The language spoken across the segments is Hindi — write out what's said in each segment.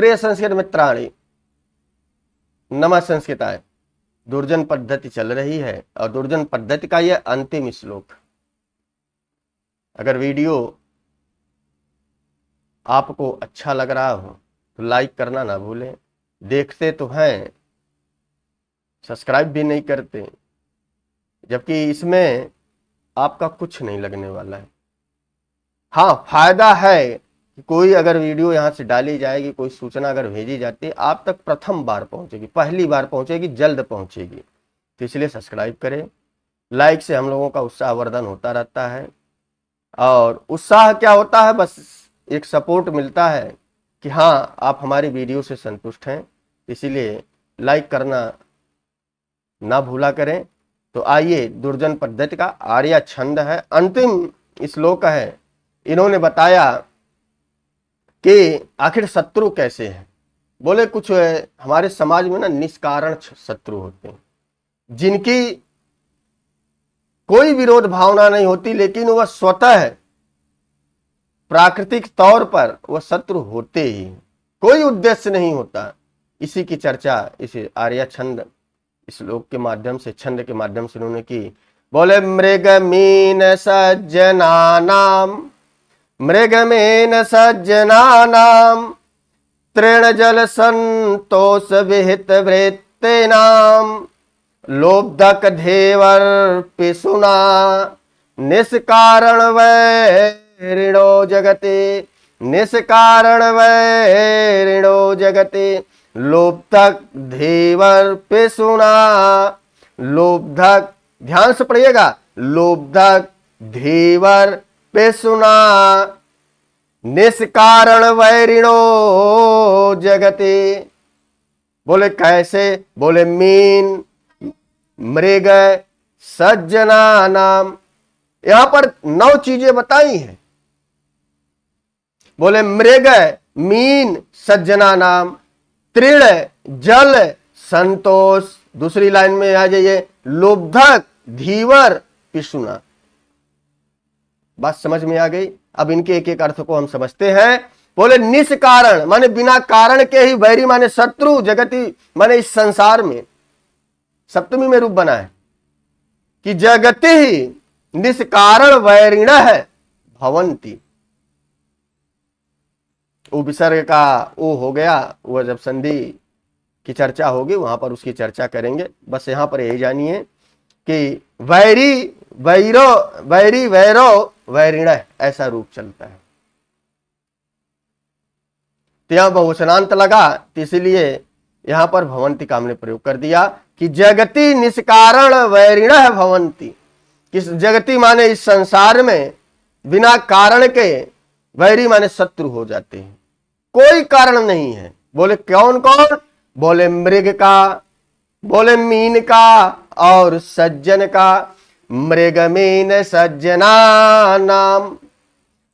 प्रिय संस्कृत मित्राणि, नमः संस्कृताय। दुर्जन पद्धति चल रही है और दुर्जन पद्धति का यह अंतिम श्लोक। अगर वीडियो आपको अच्छा लग रहा हो तो लाइक करना ना भूलें। देखते तो हैं, सब्सक्राइब भी नहीं करते, जबकि इसमें आपका कुछ नहीं लगने वाला है। हाँ, फायदा है कि कोई अगर वीडियो यहाँ से डाली जाएगी, कोई सूचना अगर भेजी जाती है, आप तक प्रथम बार पहुंचेगी, पहली बार पहुंचेगी, जल्द पहुंचेगी। तो इसलिए सब्सक्राइब करें। लाइक से हम लोगों का उत्साहवर्धन होता रहता है और उत्साह क्या होता है, बस एक सपोर्ट मिलता है कि हाँ, आप हमारी वीडियो से संतुष्ट हैं। इसीलिए लाइक करना ना भूला करें। तो आइए, दुर्जन पद्धति का आर्य छंद है, अंतिम श्लोक है। इन्होंने बताया कि आखिर शत्रु कैसे है। बोले कुछ हमारे समाज में ना निष्कारण शत्रु होते हैं, जिनकी कोई विरोध भावना नहीं होती, लेकिन वह स्वतः प्राकृतिक तौर पर वह शत्रु होते ही, कोई उद्देश्य नहीं होता। इसी की चर्चा इस आर्य छंद श्लोक के माध्यम से, छंद के माध्यम से उन्होंने की। बोले मृगमीन सज्जनानाम, मृगमीन सज्जनानाम, तृणजल संतोष विहित वृत्तेनाम, लोब्धक धेवर पिसुना, निष्कारण वैरिणो जगते, निष्कारण वैरिणो जगते, लोब्धक धेवर पिसुना। लोब्धक, ध्यान से पढ़िएगा, लोब्धक धेवर पिसुना, निष्कारण वैरिणो जगते। बोले कैसे? बोले मीन, मृग, सज्जना नाम। यहां पर 9 चीजें बताई हैं। बोले मृग, मीन, सज्जना नाम, तृण, जल, संतोष। दूसरी लाइन में आ जाइए, लोब्धक, धीवर, पिसुना। बात समझ में आ गई? अब इनके एक एक अर्थ को हम समझते हैं। बोले निष्कारण माने बिना कारण के ही, वैरी माने शत्रु, जगति माने इस संसार में, सप्तमी में रूप बना है कि जगति ही निष्कारण वैरिण है भवंती। वो विसर्ग का ओ हो गया, वह जब संधि की चर्चा होगी वहां पर उसकी चर्चा करेंगे। बस यहां पर यही जानिए कि वैरी, वैरो, वैरी, वैरो, वैरिण, ऐसा रूप चलता है। तो यहां बहुवचनांत लगा, तो इसलिए यहां पर भवंती का हमने प्रयोग कर दिया कि जगति निष्कारण वैरिण भवंती। किस जगति माने इस संसार में बिना कारण के वैरी माने शत्रु हो जाते हैं, कोई कारण नहीं है। बोले कौन कौन? बोले मृग का, बोले मीन का और सज्जन का। मृग मीन सज्जना नाम।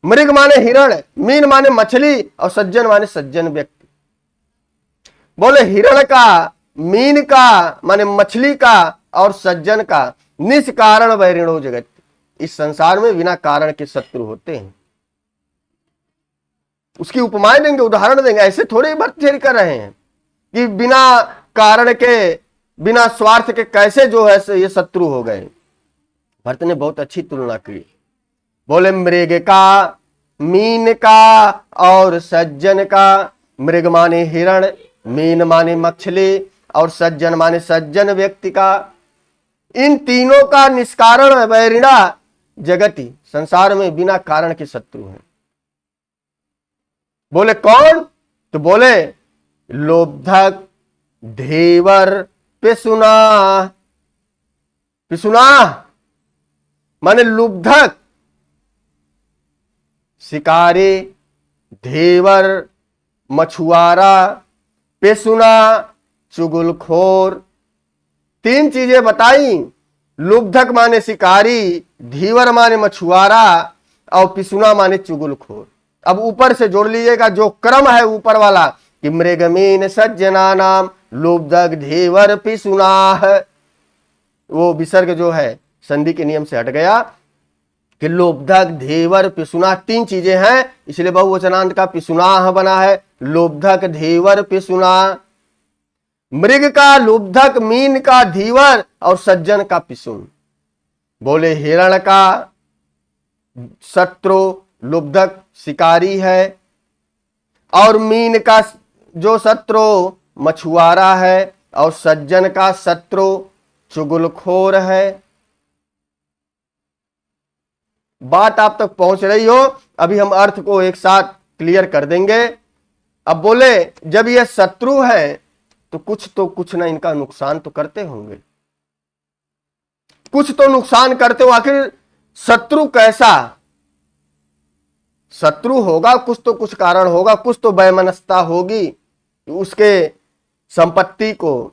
मृग माने हिरण, मीन माने मछली और सज्जन माने सज्जन व्यक्ति। बोले हिरण का, मीन का माने मछली का और सज्जन का, निष्कारण वैरिणो जगत। इस संसार में बिना कारण के शत्रु होते हैं। उसकी उपमाएं देंगे, उदाहरण देंगे। ऐसे थोड़े भर्ती कर रहे हैं कि बिना कारण के, बिना स्वार्थ के कैसे जो है ये शत्रु हो गए। भरत ने बहुत अच्छी तुलना की। बोले मृग का, मीन का और सज्जन का। मृग माने हिरण, मीन माने मछली और सज्जन माने सज्जन व्यक्ति का। इन तीनों का निष्कारण वैरिणा जगति, संसार में बिना कारण के शत्रु हैं। बोले कौन? तो बोले लोब्धक, धेवर, पिसुना। पिसुना माने लुब्धक, शिकारी, धेवर, मछुआरा, पिसुना, चुगलखोर। 3 चीजें बताई। लुब्धक माने शिकारी, धीवर माने मछुआरा और पिसुना माने चुगलखोर। अब ऊपर से जोड़ लीजिएगा जो क्रम है ऊपर वाला कि मृगमीन सज्जना नाम, लुब्धक, धीवर, पिसुना है। वो विसर्ग जो है संधि के नियम से हट गया। कि लोब्धक, धेवर, पिसुना, 3 चीजें हैं, इसलिए बहुवचनांत का पिसुनाह बना है। लोब्धक, धेवर, पिसुना। मृग का लोब्धक, मीन का धीवर और सज्जन का पिसुन। बोले हिरण का शत्रु लुब्धक शिकारी है, और मीन का जो शत्रु मछुआरा है, और सज्जन का शत्रु चुगलखोर है। बात आप तक पहुंच रही हो? अभी हम अर्थ को एक साथ क्लियर कर देंगे। अब बोले जब ये शत्रु है तो कुछ ना इनका नुकसान तो करते होंगे, कुछ तो नुकसान करते हो। आखिर शत्रु कैसा शत्रु होगा? कुछ कारण होगा, कुछ तो वैमनस्यता होगी, उसके संपत्ति को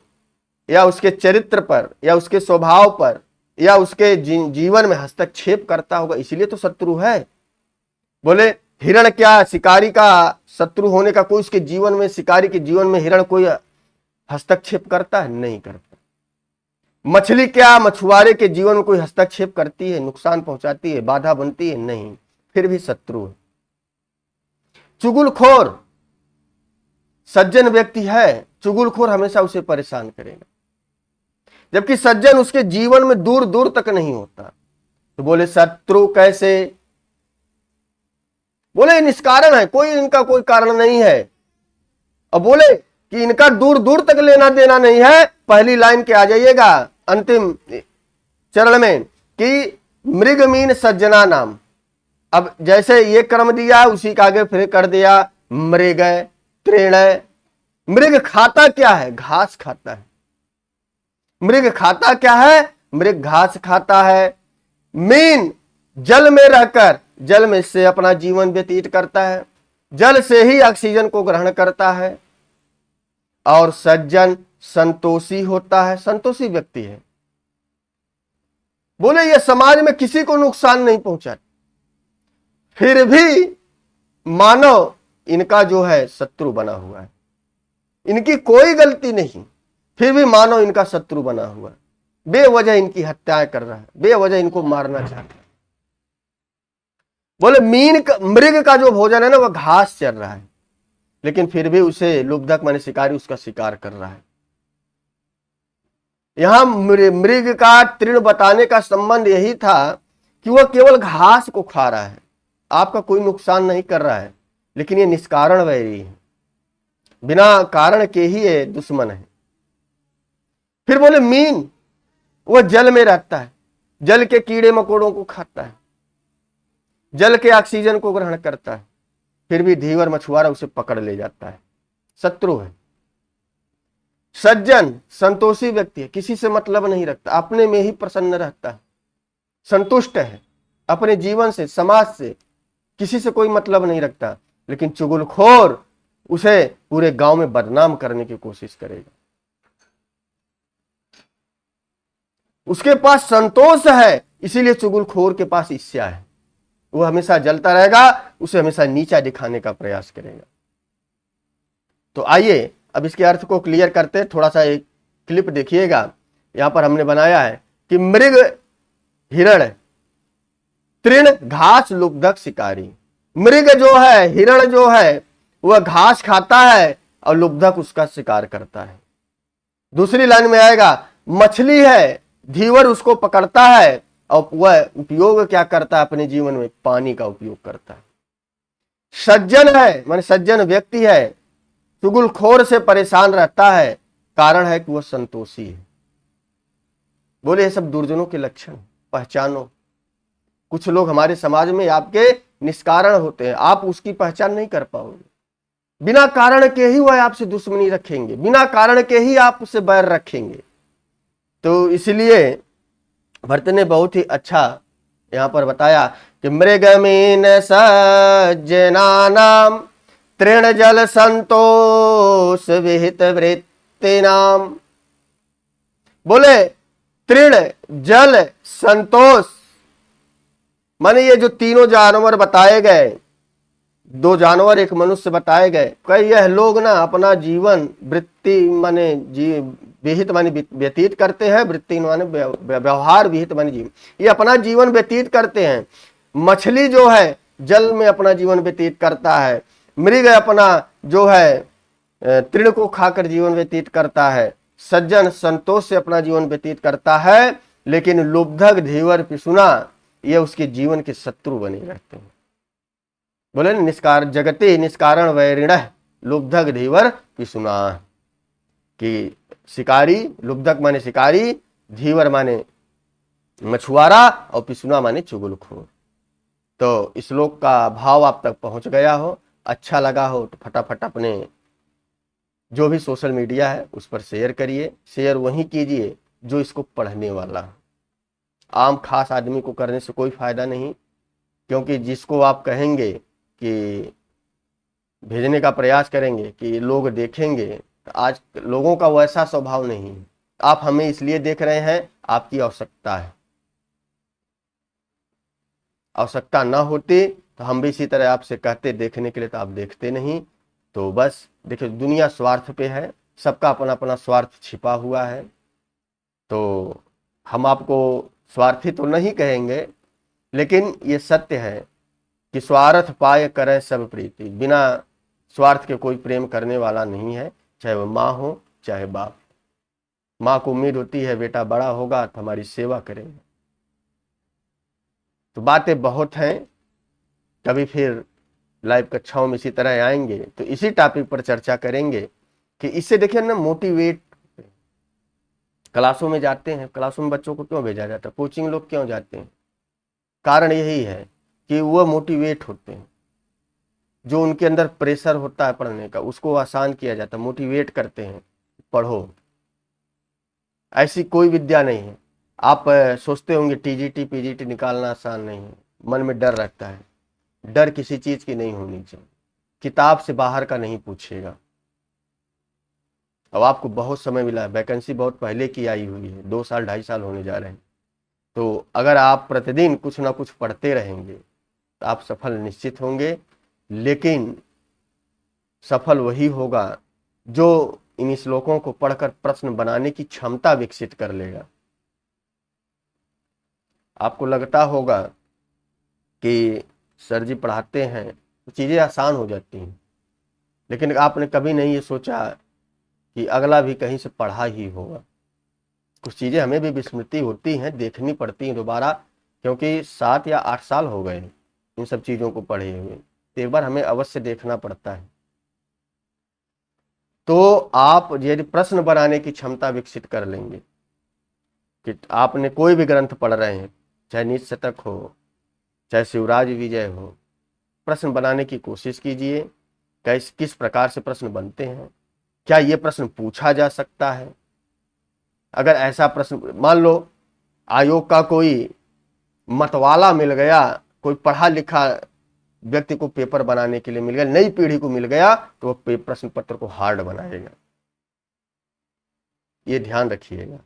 या उसके चरित्र पर या उसके स्वभाव पर या उसके जीवन में हस्तक्षेप करता होगा, इसीलिए तो शत्रु है। बोले हिरण क्या शिकारी का शत्रु होने का कोई उसके जीवन में, शिकारी के जीवन में हिरण कोई हस्तक्षेप करता है? नहीं करता। मछली क्या मछुआरे के जीवन में कोई हस्तक्षेप करती है, नुकसान पहुंचाती है, बाधा बनती है? नहीं, फिर भी शत्रु है। चुगलखोर सज्जन व्यक्ति है, चुगलखोर हमेशा उसे परेशान करेगा, जबकि सज्जन उसके जीवन में दूर दूर तक नहीं होता। तो बोले शत्रु कैसे? बोले निष्कारण है, कोई इनका कोई कारण नहीं है। अब बोले कि इनका दूर दूर तक लेना देना नहीं है। पहली लाइन के आ जाइएगा अंतिम चरण में कि मृग मीन सज्जना नाम। अब जैसे ये क्रम दिया उसी का आगे फिर कर दिया मृग तृण। मृग खाता क्या है? घास खाता है। मृग खाता क्या है? मृग घास खाता है। मीन जल में रहकर जल में से अपना जीवन व्यतीत करता है, जल से ही ऑक्सीजन को ग्रहण करता है। और सज्जन संतोषी होता है, संतोषी व्यक्ति है। बोले ये समाज में किसी को नुकसान नहीं पहुंचा, फिर भी मानव इनका जो है शत्रु बना हुआ है। इनकी कोई गलती नहीं, फिर भी मानव इनका शत्रु बना हुआ है। बेवजह इनकी हत्याएं कर रहा है, बेवजह इनको मारना चाहता है। बोले मृग का जो भोजन है ना, वह घास चर रहा है, लेकिन फिर भी उसे लुब्धक माने शिकारी उसका शिकार कर रहा है। यहां मृग का तृण बताने का संबंध यही था कि वह केवल घास को खा रहा है, आपका कोई नुकसान नहीं कर रहा है, लेकिन ये निष्कारण वैरी है, बिना कारण के ही ये दुश्मन है। फिर बोले मीन, वह जल में रहता है, जल के कीड़े मकोड़ों को खाता है, जल के ऑक्सीजन को ग्रहण करता है, फिर भी धीवर मछुआरा उसे पकड़ ले जाता है, शत्रु है। सज्जन संतोषी व्यक्ति है, किसी से मतलब नहीं रखता, अपने में ही प्रसन्न रहता है, संतुष्ट है अपने जीवन से, समाज से, किसी से कोई मतलब नहीं रखता। लेकिन चुगलखोर उसे पूरे गांव में बदनाम करने की कोशिश करेगा। उसके पास संतोष है, इसीलिए चुगलखोर के पास ईर्ष्या है, वो हमेशा जलता रहेगा, उसे हमेशा नीचा दिखाने का प्रयास करेगा। तो आइए अब इसके अर्थ को क्लियर करते हैं। थोड़ा सा एक क्लिप देखिएगा, यहां पर हमने बनाया है कि मृग हिरण तृण घास लुब्धक शिकारी। मृग जो है, हिरण जो है, वह घास खाता है और लुब्धक उसका शिकार करता है। दूसरी लाइन में आएगा मछली है, धीवर उसको पकड़ता है और वह उपयोग क्या करता है अपने जीवन में? पानी का उपयोग करता है। सज्जन है माने सज्जन व्यक्ति है, चुगलखोर से परेशान रहता है, कारण है कि वह संतोषी है। बोले ये सब दुर्जनों के लक्षण पहचानो। कुछ लोग हमारे समाज में आपके निष्कारण होते हैं, आप उसकी पहचान नहीं कर पाओगे, बिना कारण के ही वह आपसे दुश्मनी रखेंगे, बिना कारण के ही आप उससे बैर रखेंगे। तो इसलिए भरत ने बहुत ही अच्छा यहां पर बताया कि मृगमीन सज्जनानाम तृण जल संतोष विहित वृत्ति नाम। बोले तृण जल संतोष माने ये जो तीनों जानवर बताए गए, 2 जानवर एक मनुष्य बताए गए, कई यह लोग ना अपना जीवन वृत्ति माने विहित माने व्यतीत करते हैं, वृत्ति माने व्यवहार, विहित माने जीवन, ये अपना जीवन व्यतीत करते हैं मछली जो है जल में अपना जीवन व्यतीत करता है, मृग अपना जो है तृण को खाकर जीवन व्यतीत करता है, सज्जन संतोष से अपना जीवन व्यतीत करता है, लेकिन लुब्धक धीवर पिसुना ये उसके जीवन के शत्रु बने रहते हैं। बोले निष्कार जगते निष्कारण वैरिणः लुब्धक धीवर पिसुना, कि शिकारी, लुब्धक माने शिकारी, धीवर माने मछुआरा और पिसुना माने चुगलखोर। तो इस श्लोक का भाव आप तक पहुंच गया हो, अच्छा लगा हो तो फटाफट अपने जो भी सोशल मीडिया है उस पर शेयर करिए। शेयर वही कीजिए जो इसको पढ़ने वाला है। आम खास आदमी को करने से कोई फायदा नहीं, क्योंकि जिसको आप कहेंगे कि भेजने का प्रयास करेंगे कि लोग देखेंगे, तो आज लोगों का वैसा स्वभाव नहीं है। आप हमें इसलिए देख रहे हैं, आपकी आवश्यकता है। आवश्यकता ना होती तो हम भी इसी तरह आपसे कहते देखने के लिए, तो आप देखते नहीं। तो बस देखिए, दुनिया स्वार्थ पे है, सबका अपना अपना स्वार्थ छिपा हुआ है। तो हम आपको स्वार्थी तो नहीं कहेंगे, लेकिन ये सत्य है कि स्वार्थ पाए करें सब प्रीति। बिना स्वार्थ के कोई प्रेम करने वाला नहीं है, चाहे वह माँ हो चाहे बाप। माँ को उम्मीद होती है बेटा बड़ा होगा तो हमारी सेवा करेगा। तो बातें बहुत हैं, कभी फिर लाइव कक्षाओं में इसी तरह आएंगे तो इसी टॉपिक पर चर्चा करेंगे कि इससे देखिए ना मोटिवेट। क्लासों में जाते हैं, क्लासों में बच्चों को क्यों भेजा जाता है, कोचिंग लोग क्यों जाते हैं? कारण यही है कि वह मोटिवेट होते हैं। जो उनके अंदर प्रेशर होता है पढ़ने का, उसको आसान किया जाता है, मोटिवेट करते हैं पढ़ो। ऐसी कोई विद्या नहीं है। आप सोचते होंगे टीजीटी पीजीटी निकालना आसान नहीं है, मन में डर रहता है। डर किसी चीज की नहीं होनी चाहिए, किताब से बाहर का नहीं पूछेगा। अब आपको बहुत समय मिला है, वैकेंसी बहुत पहले की आई हुई है, 2 साल 2.5 साल होने जा रहे हैं। तो अगर आप प्रतिदिन कुछ ना कुछ पढ़ते रहेंगे तो आप सफल निश्चित होंगे। लेकिन सफल वही होगा जो इन श्लोकों को पढ़कर प्रश्न बनाने की क्षमता विकसित कर लेगा। आपको लगता होगा कि सर जी पढ़ाते हैं तो चीज़ें आसान हो जाती हैं, लेकिन आपने कभी नहीं ये सोचा कि अगला भी कहीं से पढ़ा ही होगा। कुछ चीज़ें हमें भी विस्मृति होती हैं, देखनी पड़ती हैं दोबारा, क्योंकि 7 या 8 साल हो गए इन सब चीज़ों को पढ़े हुए। तो एक बार हमें अवश्य देखना पड़ता है। तो आप यदि प्रश्न बनाने की क्षमता विकसित कर लेंगे कि आपने कोई भी ग्रंथ पढ़ रहे हैं, चाहे नीति शतक हो चाहे शिवराज विजय हो, प्रश्न बनाने की कोशिश कीजिए। किस प्रकार से प्रश्न बनते हैं, क्या ये प्रश्न पूछा जा सकता है? अगर ऐसा प्रश्न, मान लो आयोग का कोई मतवाला मिल गया, कोई पढ़ा लिखा व्यक्ति को पेपर बनाने के लिए मिल गया, नई पीढ़ी को मिल गया, तो वह प्रश्न पत्र को हार्ड बनाएगा। ये ध्यान रखिएगा।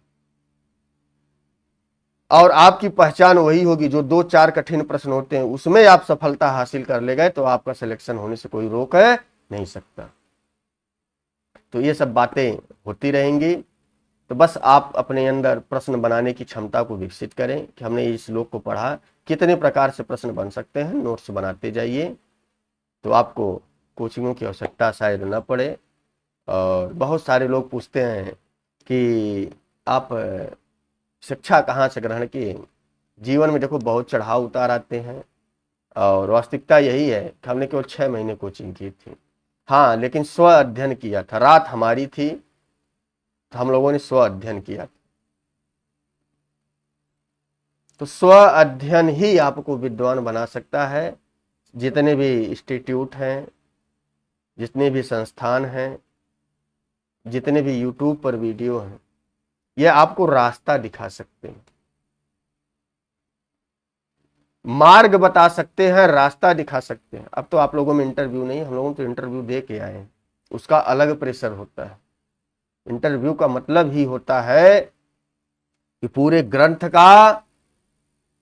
और आपकी पहचान वही होगी जो 2-4 कठिन प्रश्न होते हैं उसमें आप सफलता हासिल कर ले गए, तो आपका सिलेक्शन होने से कोई रोक नहीं सकता। तो ये सब बातें होती रहेंगी। तो बस आप अपने अंदर प्रश्न बनाने की क्षमता को विकसित करें कि हमने इस श्लोक को पढ़ा, कितने प्रकार से प्रश्न बन सकते हैं, नोट्स बनाते जाइए। तो आपको कोचिंगों की आवश्यकता शायद न पड़े। और बहुत सारे लोग पूछते हैं कि आप शिक्षा कहाँ से ग्रहण किए। जीवन में देखो बहुत चढ़ाव उतार आते हैं, और वास्तविकता यही है कि हमने केवल 6 महीने कोचिंग की थी। हाँ, लेकिन स्व अध्ययन किया था। रात हमारी थी तो हम लोगों ने स्व अध्ययन किया था। तो स्व अध्ययन ही आपको विद्वान बना सकता है। जितने भी इंस्टीट्यूट हैं, जितने भी संस्थान हैं, जितने भी यूट्यूब पर वीडियो हैं, ये आपको रास्ता दिखा सकते हैं, मार्ग बता सकते हैं, रास्ता दिखा सकते हैं। अब तो आप लोगों में इंटरव्यू नहीं, हम लोगों तो इंटरव्यू दे के आए हैं, उसका अलग प्रेशर होता है। इंटरव्यू का मतलब ही होता है कि पूरे ग्रंथ का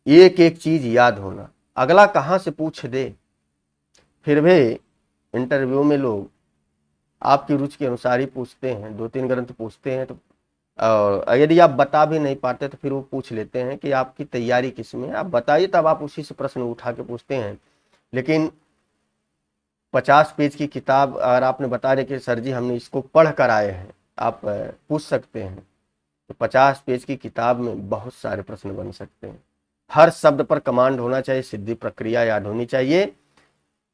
एक एक चीज याद होना, अगला कहां से पूछ दे। फिर भी इंटरव्यू में लोग आपकी रुचि के अनुसार ही पूछते हैं, 2-3 ग्रंथ पूछते हैं तो और यदि आप बता भी नहीं पाते तो फिर वो पूछ लेते हैं कि आपकी तैयारी किस में है, आप बताइए, तब आप उसी से प्रश्न उठा के पूछते हैं। लेकिन 50 पेज की किताब अगर आपने बता रहे कि सर जी हमने इसको पढ़ कर आए हैं, आप पूछ सकते हैं, तो 50 पेज की किताब में बहुत सारे प्रश्न बन सकते हैं। हर शब्द पर कमांड होना चाहिए, सिद्धि प्रक्रिया याद होनी चाहिए।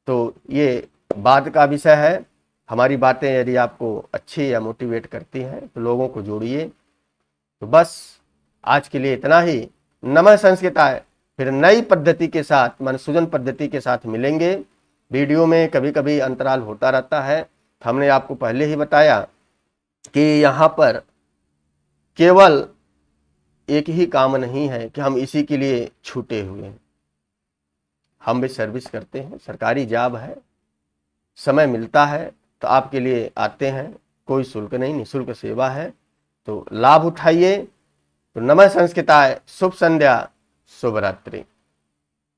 तो ये बाद का विषय है। हमारी बातें यदि आपको अच्छी या मोटिवेट करती हैं तो लोगों को जोड़िए। तो बस आज के लिए इतना ही। नमः संस्कृताय। फिर नई पद्धति के साथ, मान सृजन पद्धति के साथ मिलेंगे। वीडियो में कभी कभी अंतराल होता रहता है। हमने आपको पहले ही बताया कि यहाँ पर केवल एक ही काम नहीं है कि हम इसी के लिए छूटे हुए हैं। हम भी सर्विस करते हैं, सरकारी जॉब है, समय मिलता है तो आपके लिए आते हैं। कोई शुल्क नहीं, निःशुल्क सेवा है, तो लाभ उठाइए। तो नमः संस्कृताय। शुभ संध्या, शुभ रात्रि।